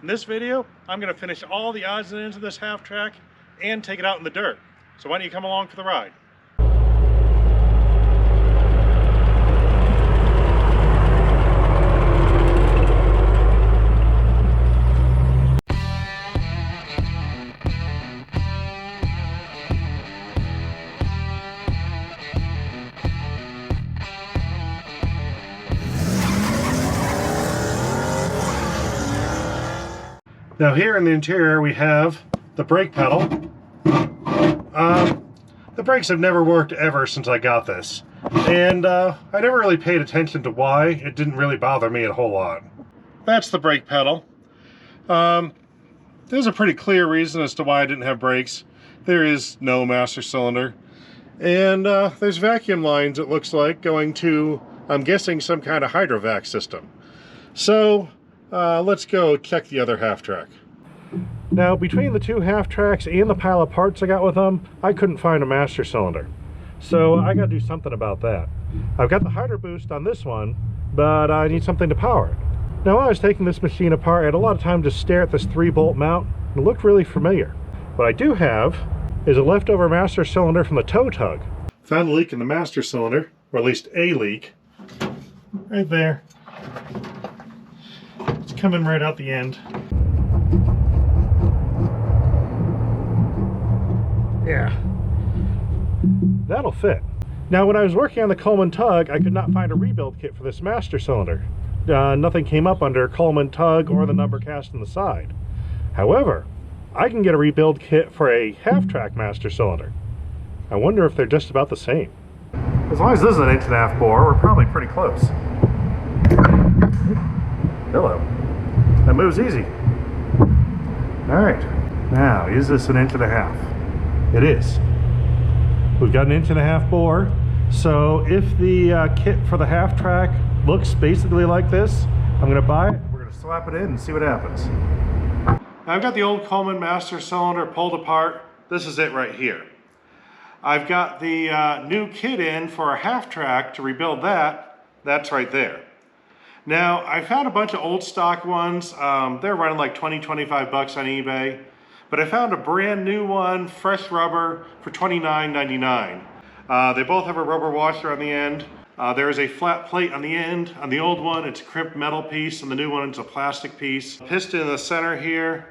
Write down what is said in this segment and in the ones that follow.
In this video, I'm going to finish all the odds and ends of this half track and take it out in the dirt. So why don't you come along for the ride? Now here in the interior we have the brake pedal. The brakes have never worked ever since I got this. And I never really paid attention to why. It didn't really bother me a whole lot. That's the brake pedal. There's a pretty clear reason as to why I didn't have brakes. There is no master cylinder. And there's vacuum lines, it looks like, going to, I'm guessing, some kind of hydrovac system. So let's go check the other half track. Now, between the two half tracks and the pile of parts I got with them, I couldn't find a master cylinder. So I gotta do something about that. I've got the hydro boost on this one, but I need something to power it. Now, when I was taking this machine apart, I had a lot of time to stare at this 3-bolt mount, and it looked really familiar. What I do have is a leftover master cylinder from the tow tug. Found a leak in the master cylinder, or at least a leak, right there. It's coming right out the end. Yeah, that'll fit. Now, when I was working on the Coleman tug, I could not find a rebuild kit for this master cylinder. Nothing came up under Coleman tug or the number cast on the side. However, I can get a rebuild kit for a half-track master cylinder. I wonder if they're just about the same. As long as this is an 1.5-inch bore, we're probably pretty close. Hello. That moves easy. All right. Now, is this an 1.5 inches? It is. We've got an 1.5 inch bore, so if the kit for the half track looks basically like this, I'm going to buy it, we're going to slap it in and see what happens. I've got the old Coleman master cylinder pulled apart. This is it right here. I've got the new kit in for a half track to rebuild that. That's right there. Now, I found a bunch of old stock ones. They're running like 20-25 bucks on eBay. But I found a brand new one, fresh rubber, for $29.99. They both have a rubber washer on the end. There is a flat plate on the end. On the old one, it's a crimped metal piece. On the new one, it's a plastic piece. Piston in the center here.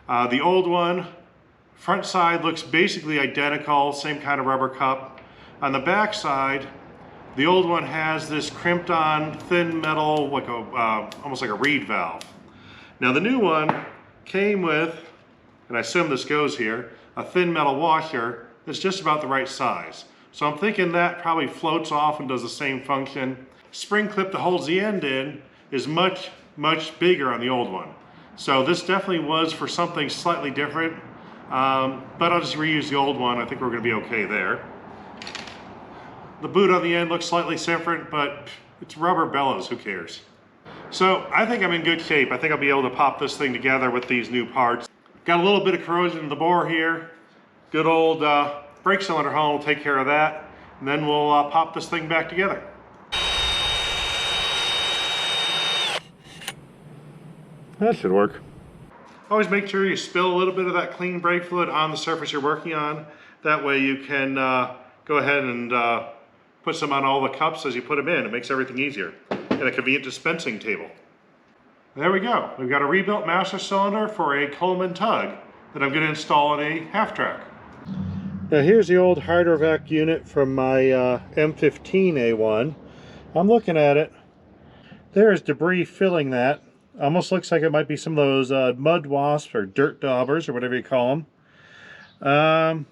The old one, front side looks basically identical, same kind of rubber cup. On the back side, the old one has this crimped on thin metal, like a, almost like a reed valve. Now the new one came with, and I assume this goes here, a thin metal washer that's just about the right size. So I'm thinking that probably floats off and does the same function. Spring clip that holds the end in is much, much bigger on the old one. So this definitely was for something slightly different, but I'll just reuse the old one. I think we're gonna be okay there. The boot on the end looks slightly different, but it's rubber bellows, who cares? So I think I'm in good shape. I think I'll be able to pop this thing together with these new parts. Got a little bit of corrosion in the bore here. Good old brake cylinder hole will take care of that. And then we'll pop this thing back together. That should work. Always make sure you spill a little bit of that clean brake fluid on the surface you're working on. That way you can go ahead and put some on all the cups as you put them in. It makes everything easier. And a convenient dispensing table. There we go. We've got a rebuilt master cylinder for a Coleman tug that I'm going to install in a half track. Now here's the old hydrovac unit from my M15A1. I'm looking at it. There is debris filling that. Almost looks like it might be some of those mud wasps or dirt daubers or whatever you call them.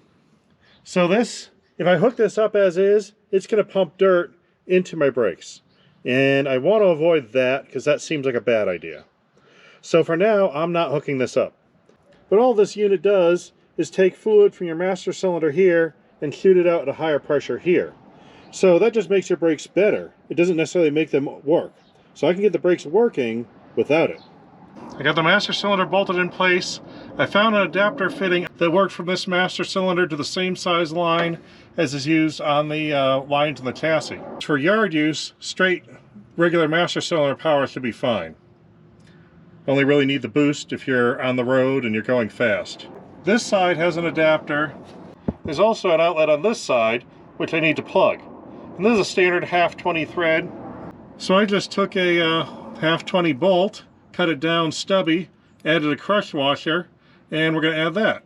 So this, if I hook this up as is, it's going to pump dirt into my brakes. And I want to avoid that because that seems like a bad idea. So for now, I'm not hooking this up. But all this unit does is take fluid from your master cylinder here and shoot it out at a higher pressure here. So that just makes your brakes better. It doesn't necessarily make them work. So I can get the brakes working without it. I got the master cylinder bolted in place. I found an adapter fitting that worked from this master cylinder to the same size line as is used on the lines in the chassis. For yard use, straight regular master cylinder power should be fine. Only really need the boost if you're on the road and you're going fast. This side has an adapter. There's also an outlet on this side, which I need to plug. And this is a standard half 20 thread. So I just took a half 20 bolt, cut it down stubby, added a crush washer, and we're going to add that.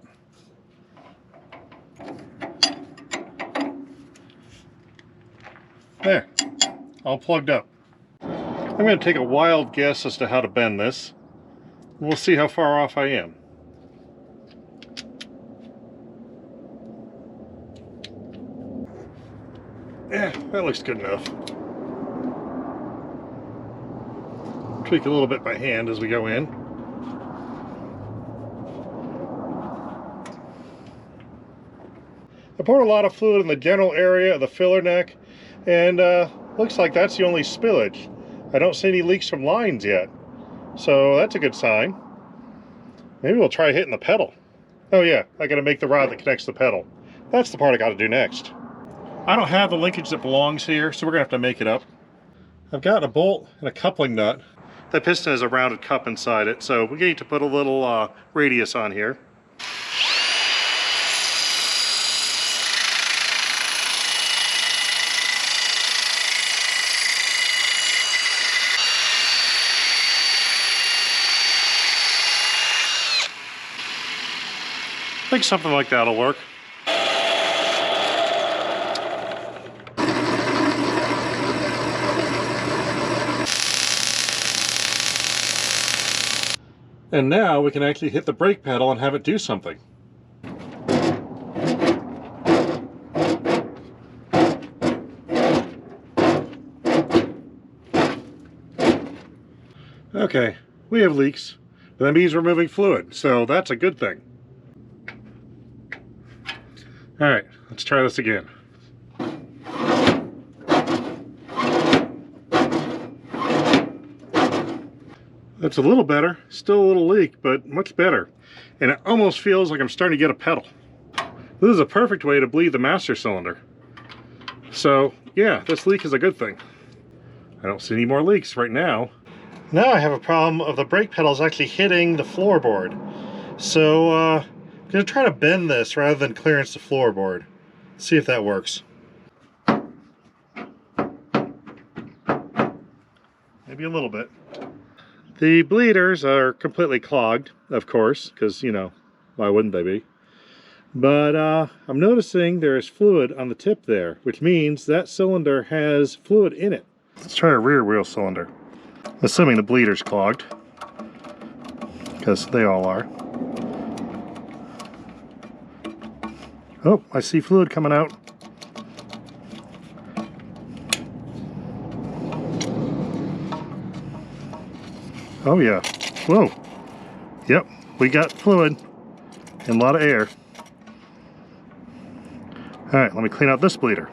There, all plugged up. I'm going to take a wild guess as to how to bend this. We'll see how far off I am. Yeah, that looks good enough. Tweak a little bit by hand as we go in. I poured a lot of fluid in the general area of the filler neck, and looks like that's the only spillage. I don't see any leaks from lines yet, so that's a good sign. Maybe we'll try hitting the pedal. Oh yeah, I gotta make the rod that connects the pedal. That's the part I gotta do next. I don't have the linkage that belongs here, so we're gonna have to make it up. I've got a bolt and a coupling nut. That piston has a rounded cup inside it, so we need to put a little radius on here. I think something like that'll work. And now we can actually hit the brake pedal and have it do something. Okay, we have leaks, but that means we're moving fluid, so that's a good thing. All right, let's try this again. That's a little better, still a little leak, but much better. And it almost feels like I'm starting to get a pedal. This is a perfect way to bleed the master cylinder. So yeah, this leak is a good thing. I don't see any more leaks right now. Now I have a problem of the brake pedals actually hitting the floorboard. So I'm gonna try to bend this rather than clearance the floorboard. See if that works. Maybe a little bit. The bleeders are completely clogged, of course, because, you know, why wouldn't they be? But I'm noticing there is fluid on the tip there, which means that cylinder has fluid in it. Let's try a rear wheel cylinder. Assuming the bleeder's clogged, because they all are. Oh, I see fluid coming out. Oh yeah, whoa. Yep, we got fluid and a lot of air. All right, let me clean out this bleeder.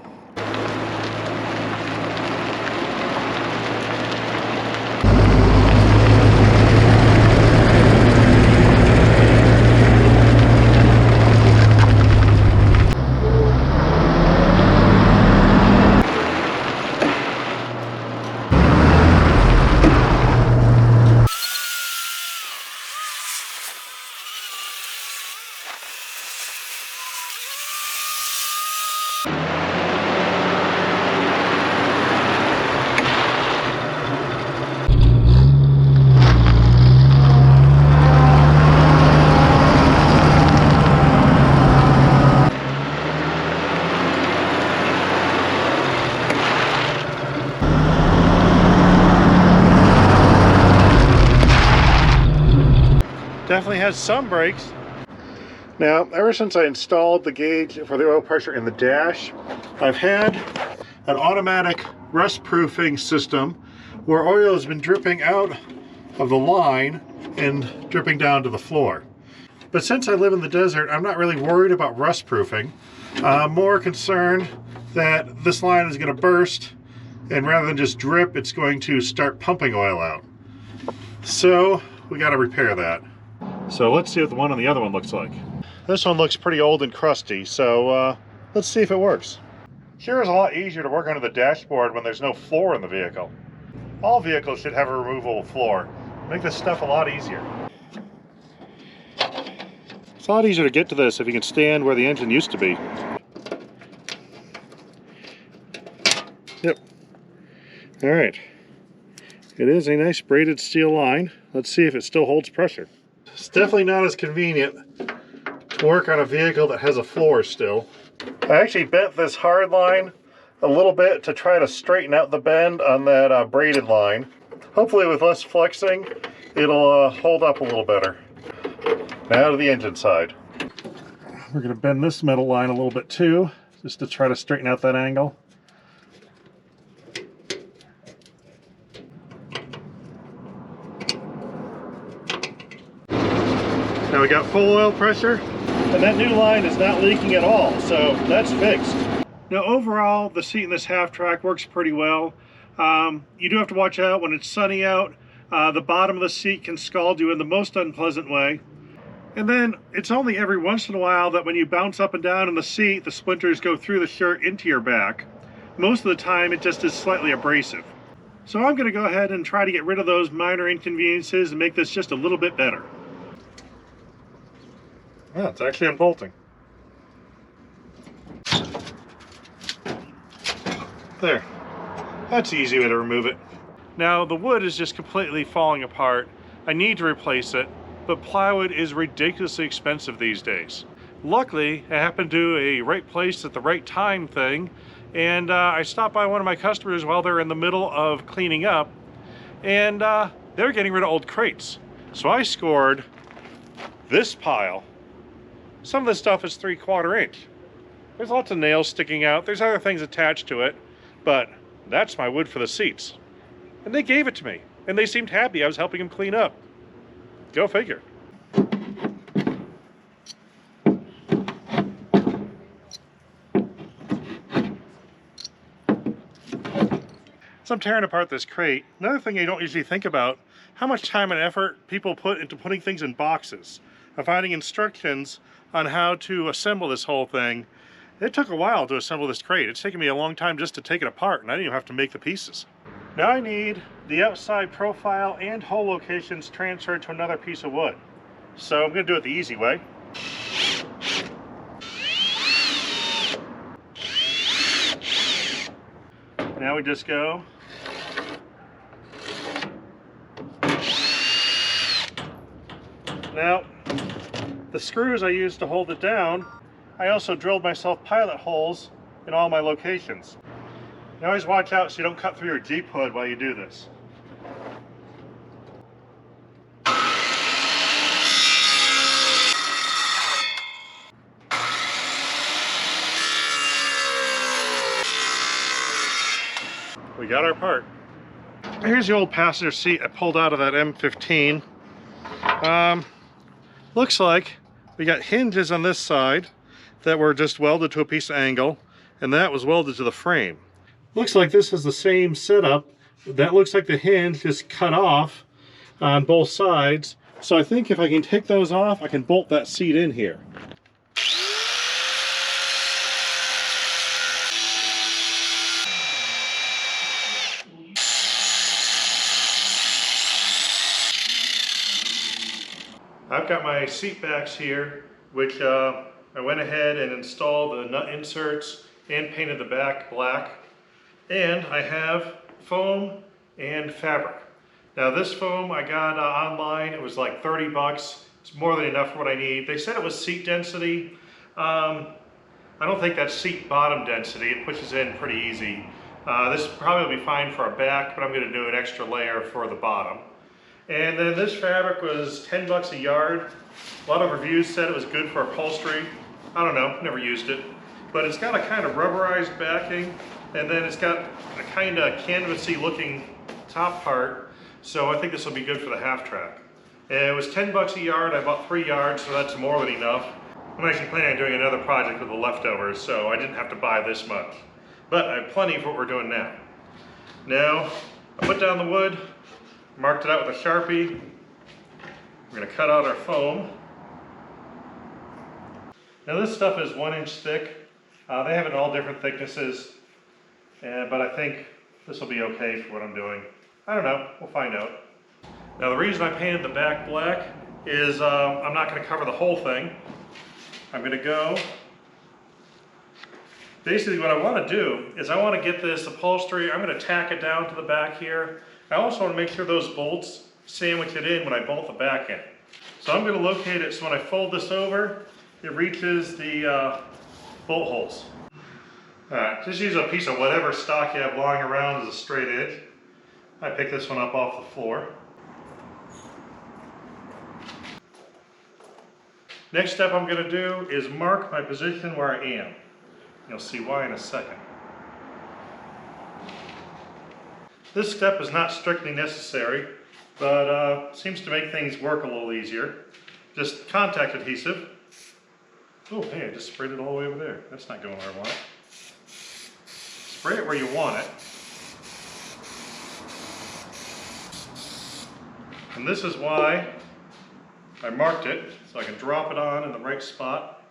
Definitely has some brakes. Now, ever since I installed the gauge for the oil pressure in the dash, I've had an automatic rust proofing system where oil has been dripping out of the line and dripping down to the floor. But since I live in the desert, I'm not really worried about rust proofing. I'm more concerned that this line is going to burst, and rather than just drip, it's going to start pumping oil out. So we got to repair that. So let's see what the one on the other one looks like. This one looks pretty old and crusty, so let's see if it works. Sure is a lot easier to work under the dashboard when there's no floor in the vehicle. All vehicles should have a removable floor, Make this stuff a lot easier. It's a lot easier to get to this if you can stand where the engine used to be. Yep. Alright. It is a nice braided steel line. Let's see if it still holds pressure. It's definitely not as convenient to work on a vehicle that has a floor still. I actually bent this hard line a little bit to try to straighten out the bend on that braided line. Hopefully with less flexing, it'll hold up a little better. Now to the engine side. We're going to bend this metal line a little bit too, just to try to straighten out that angle. Now we got full oil pressure, and that new line is not leaking at all, so that's fixed. Now overall, the seat in this half track works pretty well. You do have to watch out when it's sunny out. The bottom of the seat can scald you in the most unpleasant way. And then it's only every once in a while that when you bounce up and down in the seat, the splinters go through the shirt into your back. Most of the time, it just is slightly abrasive. So I'm going to go ahead and try to get rid of those minor inconveniences and make this just a little bit better. Yeah, it's actually unbolting. There. That's the easy way to remove it. Now, the wood is just completely falling apart. I need to replace it, but plywood is ridiculously expensive these days. Luckily, I happened to do a right place at the right time thing, and I stopped by one of my customers while they're in the middle of cleaning up, and they're getting rid of old crates. So I scored this pile. Some of this stuff is 3/4 inch. There's lots of nails sticking out. There's other things attached to it, but that's my wood for the seats. And they gave it to me, and they seemed happy I was helping them clean up. Go figure. So I'm tearing apart this crate. Another thing you don't usually think about, how much time and effort people put into putting things in boxes. I'm finding instructions on how to assemble this whole thing. It took a while to assemble this crate. It's taken me a long time just to take it apart, and I didn't even have to make the pieces. Now I need the outside profile and hole locations transferred to another piece of wood. So I'm going to do it the easy way. Now we just go. Now, the screws I used to hold it down, I also drilled myself pilot holes in all my locations. Now always watch out so you don't cut through your Jeep hood while you do this. We got our part. Here's the old passenger seat I pulled out of that M15. Looks like we got hinges on this side that were just welded to a piece of angle, and that was welded to the frame. Looks like this is the same setup. That looks like the hinge is cut off on both sides. So I think if I can take those off, I can bolt that seat in here. I've got my seat backs here, which I went ahead and installed the nut inserts and painted the back black. And I have foam and fabric. Now this foam I got online. It was like 30 bucks. It's more than enough for what I need. They said it was seat density. I don't think that's seat bottom density. It pushes in pretty easy. This probably will be fine for our back, but I'm going to do an extra layer for the bottom. And then this fabric was 10 bucks a yard. A lot of reviews said it was good for upholstery. I don't know, never used it. But it's got a kind of rubberized backing, and then it's got a kind of canvasy looking top part. So I think this will be good for the half track. And it was 10 bucks a yard. I bought 3 yards, so that's more than enough. I'm actually planning on doing another project with the leftovers, so I didn't have to buy this much. But I have plenty for what we're doing now. Now, I put down the wood, marked it out with a Sharpie. We're going to cut out our foam. Now this stuff is 1 inch thick. They have it in all different thicknesses, but I think this will be okay for what I'm doing. I don't know, we'll find out. Now the reason I painted the back black is I'm not going to cover the whole thing. I'm going to go, basically what I want to do is I want to get this upholstery, I'm going to tack it down to the back here. I also want to make sure those bolts sandwich it in when I bolt the back in. So I'm going to locate it so when I fold this over, it reaches the bolt holes. Alright, just use a piece of whatever stock you have lying around as a straight edge. I picked this one up off the floor. Next step I'm going to do is mark my position where I am. You'll see why in a second. This step is not strictly necessary, but seems to make things work a little easier. Just contact adhesive. Oh, hey, I just sprayed it all the way over there. That's not going where I want it. Spray it where you want it. And this is why I marked it, so I can drop it on in the right spot.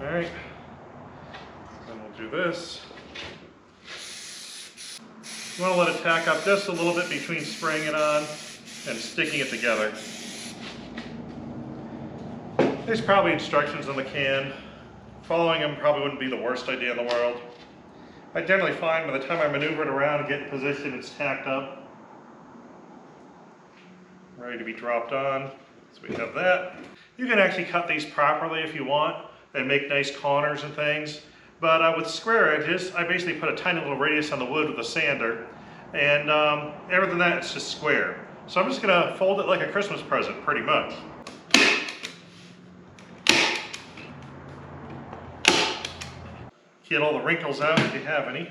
Alright, then we'll do this. You want to let it tack up just a little bit between spraying it on and sticking it together. There's probably instructions on the can. Following them probably wouldn't be the worst idea in the world. I generally find by the time I maneuver it around and get in position, it's tacked up. Ready to be dropped on. So we have that. You can actually cut these properly if you want and make nice corners and things. But with square edges, I basically put a tiny little radius on the wood with a sander. And other than that, it's just square. So I'm just going to fold it like a Christmas present, pretty much. Get all the wrinkles out if you have any.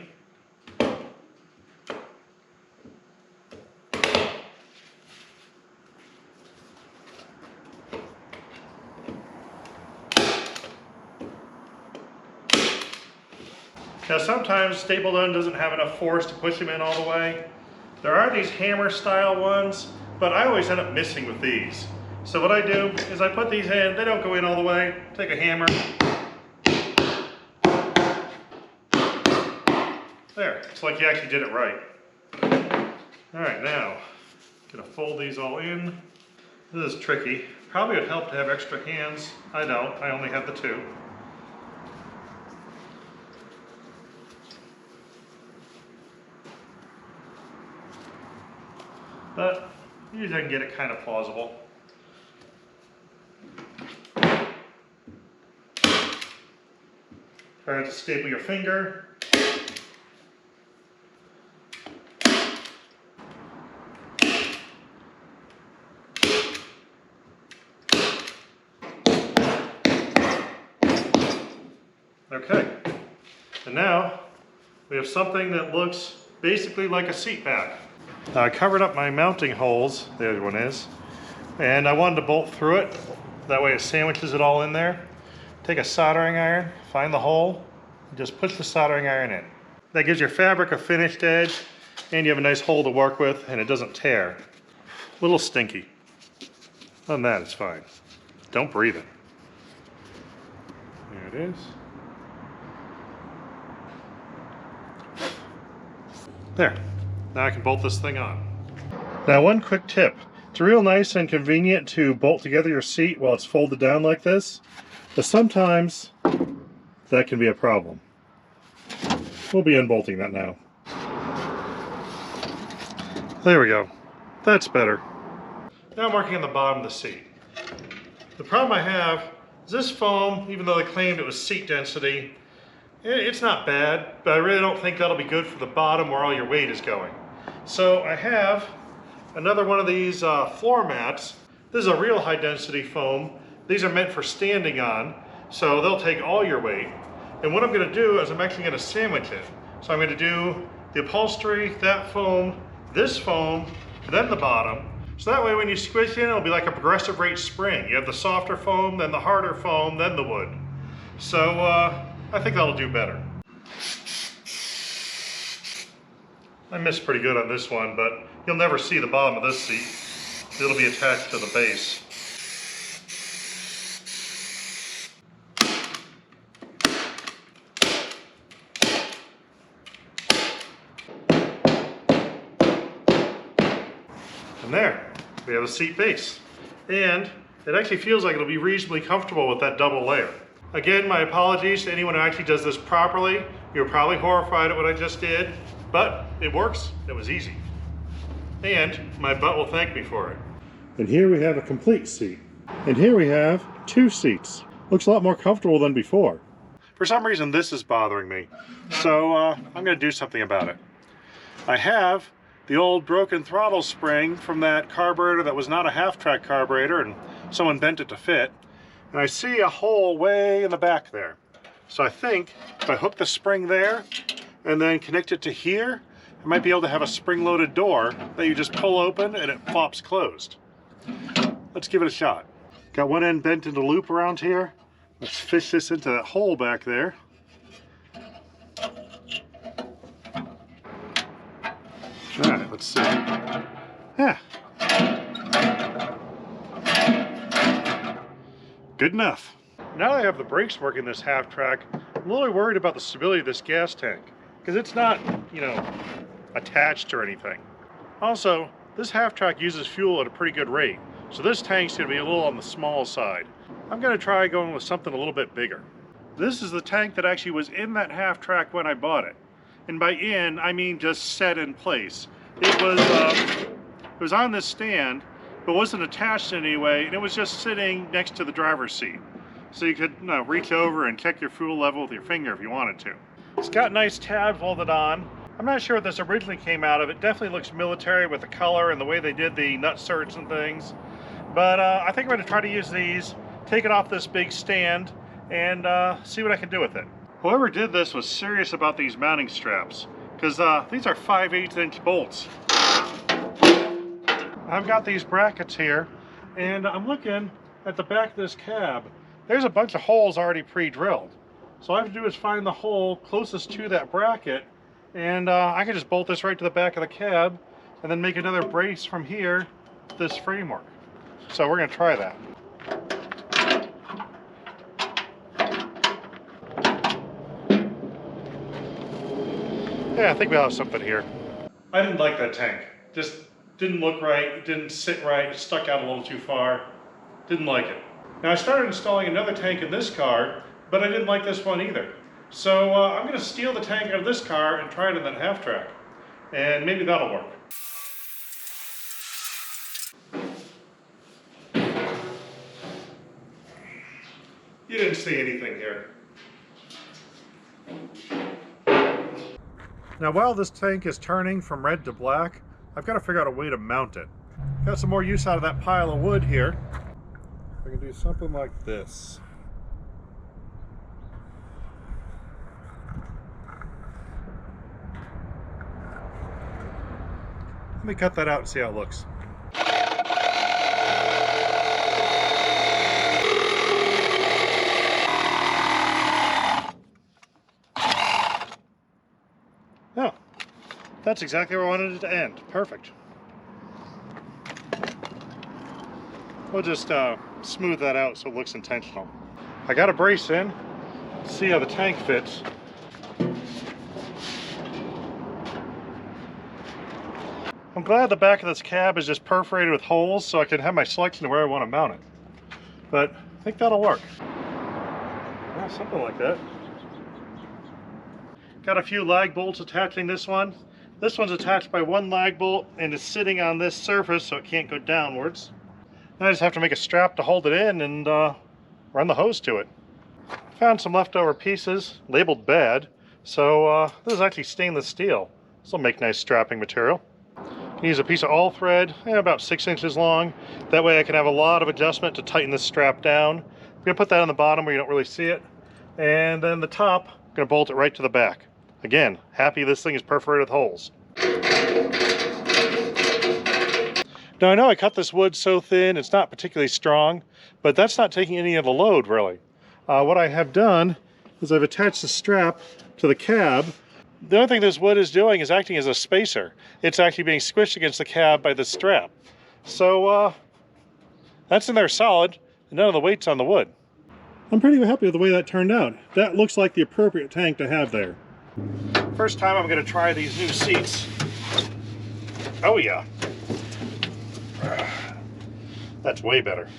Now sometimes staple gun doesn't have enough force to push them in all the way. There are these hammer style ones, but I always end up missing with these. So what I do is I put these in, they don't go in all the way, take a hammer. There, it's like you actually did it right. Alright, now, gonna fold these all in. This is tricky. Probably would help to have extra hands. I don't, I only have the two. But usually I can get it kind of plausible. Try not to staple your finger. Okay, and now we have something that looks basically like a seat back. I covered up my mounting holes, the other one is, and I wanted to bolt through it. That way it sandwiches it all in there. Take a soldering iron, find the hole, and just push the soldering iron in. That gives your fabric a finished edge, and you have a nice hole to work with, and it doesn't tear. A little stinky. Other than that, it's fine. Don't breathe it. There it is. There, now I can bolt this thing on. Now one quick tip, it's real nice and convenient to bolt together your seat while it's folded down like this, but sometimes that can be a problem. We'll be unbolting that now. There we go, that's better. Now I'm working on the bottom of the seat. The problem I have is this foam, even though they claimed it was seat density, it's not bad, but I really don't think that'll be good for the bottom where all your weight is going. So I have another one of these floor mats. This is a real high density foam. These are meant for standing on, so they'll take all your weight. And what I'm going to do is I'm actually going to sandwich it. So I'm going to do the upholstery, that foam, this foam, then the bottom. So that way when you squish in, it'll be like a progressive rate spring. You have the softer foam, then the harder foam, then the wood. So I think that'll do better. I missed pretty good on this one, but you'll never see the bottom of this seat. It'll be attached to the base. And there, we have a seat base. And it actually feels like it'll be reasonably comfortable with that double layer. Again, my apologies to anyone who actually does this properly. You're probably horrified at what I just did, but it works. It was easy. And my butt will thank me for it. And here we have a complete seat. And here we have 2 seats. Looks a lot more comfortable than before. For some reason, this is bothering me. So I'm going to do something about it. I have the old broken throttle spring from that carburetor that was not a half-track carburetor, and someone bent it to fit. And I see a hole way in the back there. So I think if I hook the spring there and then connect it to here, I might be able to have a spring-loaded door that you just pull open and it flops closed. Let's give it a shot. Got one end bent into loop around here. Let's fish this into that hole back there. All right, let's see. Yeah. Good enough. Now that I have the brakes working this half track, I'm a little worried about the stability of this gas tank, because it's not, you know, attached or anything. Also, this half track uses fuel at a pretty good rate, so this tank's going to be a little on the small side. I'm going to try going with something a little bit bigger. This is the tank that actually was in that half track when I bought it. And by in, I mean just set in place. It was on this stand, but wasn't attached in any way, and it was just sitting next to the driver's seat. So you could reach over and check your fuel level with your finger if you wanted to. It's got nice tabs welded on. I'm not sure what this originally came out of. It definitely looks military with the color and the way they did the nut certs and things. But I think I'm going to try to use these, take it off this big stand, and see what I can do with it. Whoever did this was serious about these mounting straps, because these are 5/8" bolts. I've got these brackets here, and I'm looking at the back of this cab. There's a bunch of holes already pre-drilled. So all I have to do is find the hole closest to that bracket, and I can just bolt this right to the back of the cab, and then make another brace from here to this framework. So we're going to try that. Yeah, I think we'll have something here. I didn't like that tank. Just didn't look right, it didn't sit right, it stuck out a little too far. Didn't like it. Now I started installing another tank in this car, but I didn't like this one either. So I'm going to steal the tank out of this car and try it in that half track. And maybe that'll work. You didn't see anything here. Now while this tank is turning from red to black, I've got to figure out a way to mount it. Got some more use out of that pile of wood here. I can do something like this. Let me cut that out and see how it looks. Oh, that's exactly where I wanted it to end. Perfect. We'll just smooth that out so it looks intentional. I got a brace in. Let's see how the tank fits. I'm glad the back of this cab is just perforated with holes so I can have my selection of where I want to mount it. But I think that'll work. Yeah, something like that. Got a few lag bolts attaching this one. This one's attached by one lag bolt and is sitting on this surface so it can't go downwards. Now I just have to make a strap to hold it in and run the hose to it. Found some leftover pieces labeled bad, so this is actually stainless steel. This will make nice strapping material. You can use a piece of all thread, about 6 inches long. That way I can have a lot of adjustment to tighten this strap down. I'm going to put that on the bottom where you don't really see it. And then the top, I'm going to bolt it right to the back. Again, happy this thing is perforated with holes. Now I know I cut this wood so thin, it's not particularly strong, but that's not taking any of the load really. What I have done is I've attached the strap to the cab. The only thing this wood is doing is acting as a spacer. It's actually being squished against the cab by the strap. So that's in there solid, and none of the weight's on the wood. I'm pretty happy with the way that turned out. That looks like the appropriate tank to have there. First time I'm going to try these new seats. Oh yeah. That's way better.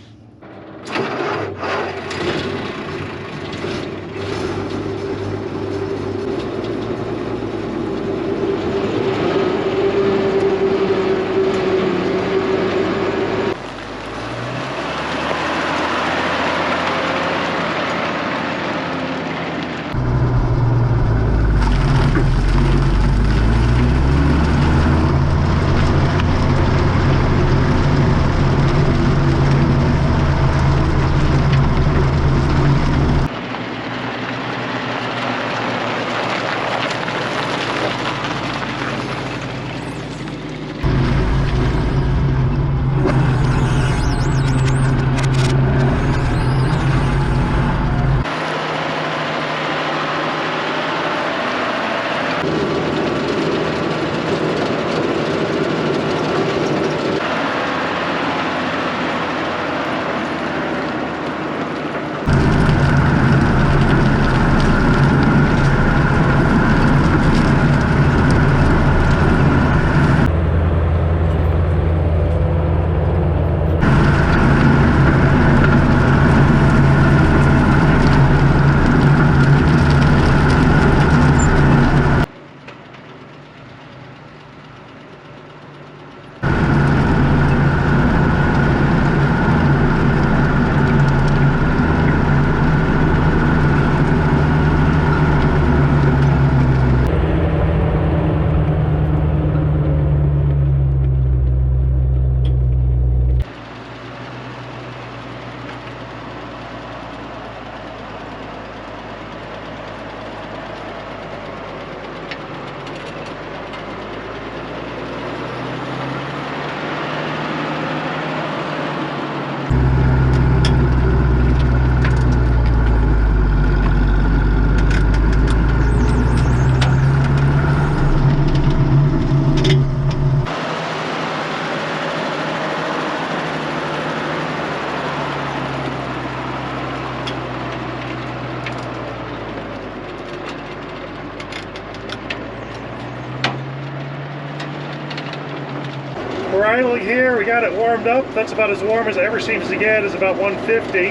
We're idling here, we got it warmed up. That's about as warm as it ever seems to get, is about 150.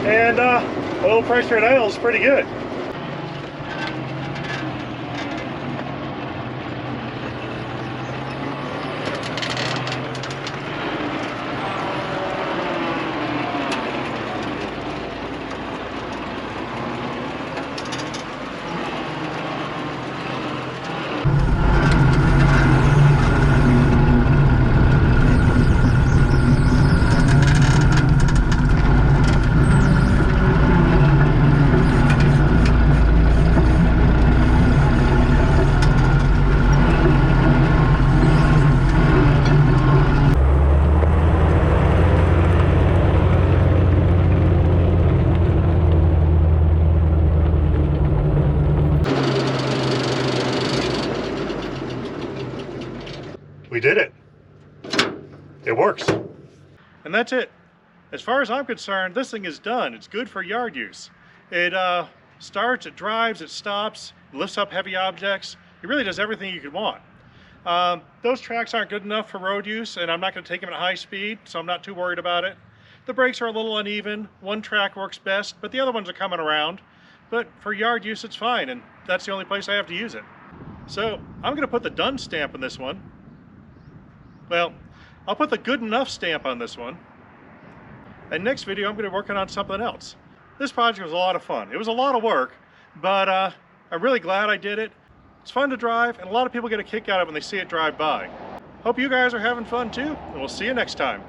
And oil pressure at idle is pretty good. We did it. It works. And that's it. As far as I'm concerned, this thing is done. It's good for yard use. It starts, it drives, it stops, lifts up heavy objects. It really does everything you could want. Those tracks aren't good enough for road use, and I'm not going to take them at high speed, so I'm not too worried about it. The brakes are a little uneven. One track works best, but the other ones are coming around. But for yard use, it's fine, and that's the only place I have to use it. So I'm going to put the done stamp on this one. Well, I'll put the good enough stamp on this one. And next video, I'm going to be working on something else. This project was a lot of fun. It was a lot of work, but I'm really glad I did it. It's fun to drive, and a lot of people get a kick out of it when they see it drive by. Hope you guys are having fun too, and we'll see you next time.